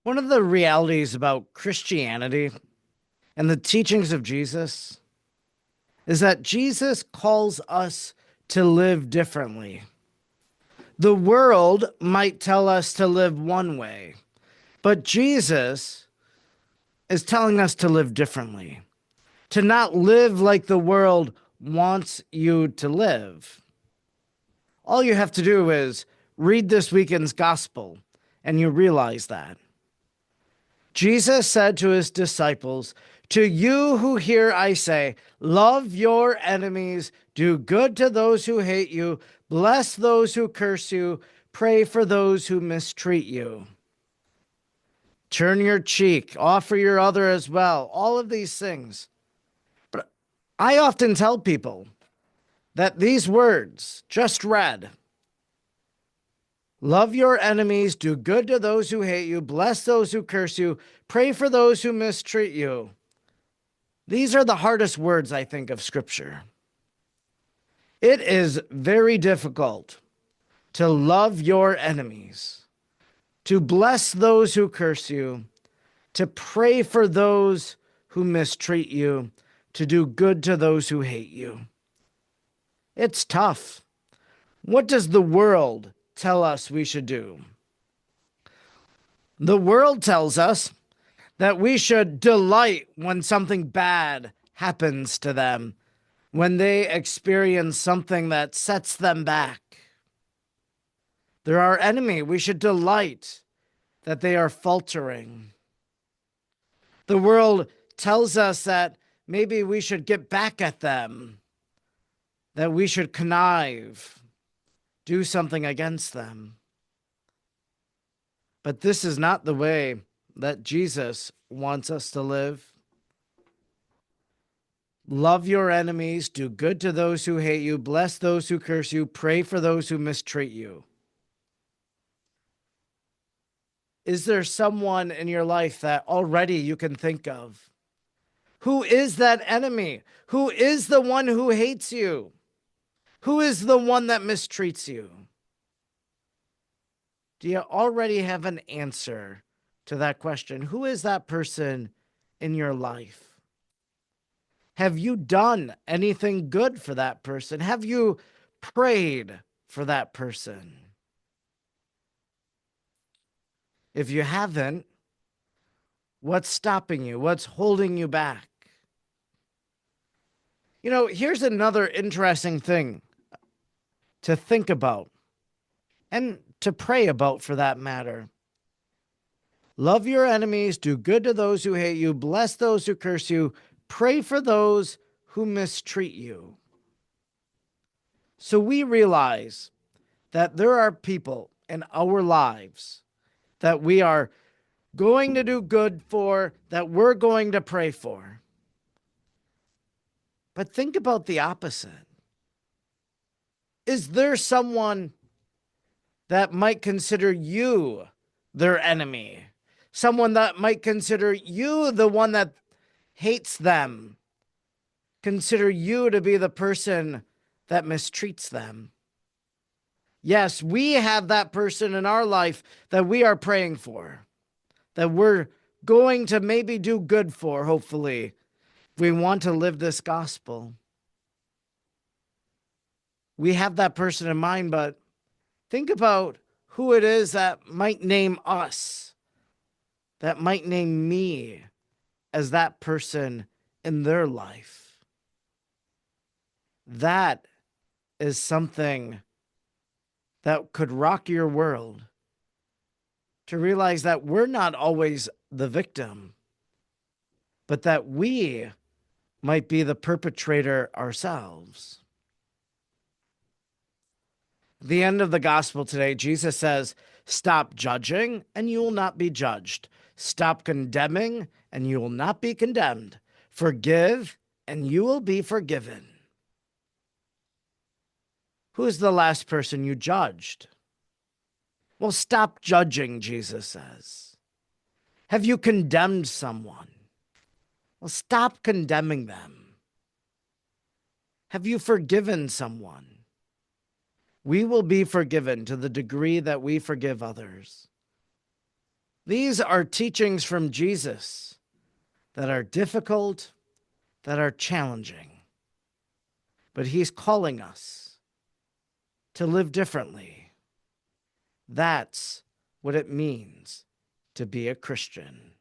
One of the realities about Christianity and the teachings of Jesus is that Jesus calls us to live differently. The world might tell us to live one way, but Jesus is telling us to live differently, to not live like the world wants you to live. All you have to do is read this weekend's gospel, and you realize that. Jesus said to his disciples, "To you who hear, I say, love your enemies, do good to those who hate you, bless those who curse you, pray for those who mistreat you. Turn your cheek, offer your other as well." All of these things. But I often tell people that these words, just read, love your enemies, do good to those who hate you, bless those who curse you, pray for those who mistreat you. These are the hardest words, I think, of Scripture. It is very difficult to love your enemies, to bless those who curse you, to pray for those who mistreat you, to do good to those who hate you. It's tough. What does the world tell us we should do? The world tells us that we should delight when something bad happens to them, when they experience something that sets them back. They're our enemy. We should delight that they are faltering. The world tells us that maybe we should get back at them, that we should connive, do something against them. But this is not the way that Jesus wants us to live. Love your enemies, do good to those who hate you, bless those who curse you, pray for those who mistreat you. Is there someone in your life that already you can think of? Who is that enemy? Who is the one who hates you? Who is the one that mistreats you? Do you already have an answer to that question? Who is that person in your life? Have you done anything good for that person? Have you prayed for that person? If you haven't, what's stopping you? What's holding you back? You know, here's another interesting thing to think about and to pray about, for that matter. Love your enemies, do good to those who hate you, bless those who curse you, pray for those who mistreat you. So we realize that there are people in our lives that we are going to do good for, that we're going to pray for. But think about the opposite. Is there someone that might consider you their enemy? Someone that might consider you the one that hates them? Consider you to be the person that mistreats them? Yes, we have that person in our life that we are praying for, that we're going to maybe do good for, hopefully, if we want to live this gospel. We have that person in mind, but think about who it is that might name us, that might name me as that person in their life. That is something that could rock your world, to realize that we're not always the victim, but that we might be the perpetrator ourselves. At the end of the gospel today, Jesus says, "Stop judging and you will not be judged. Stop condemning and you will not be condemned. Forgive and you will be forgiven." Who's the last person you judged? Well, stop judging, Jesus says. Have you condemned someone? Well, stop condemning them. Have you forgiven someone? We will be forgiven to the degree that we forgive others. These are teachings from Jesus that are difficult, that are challenging. But he's calling us to live differently. That's what it means to be a Christian.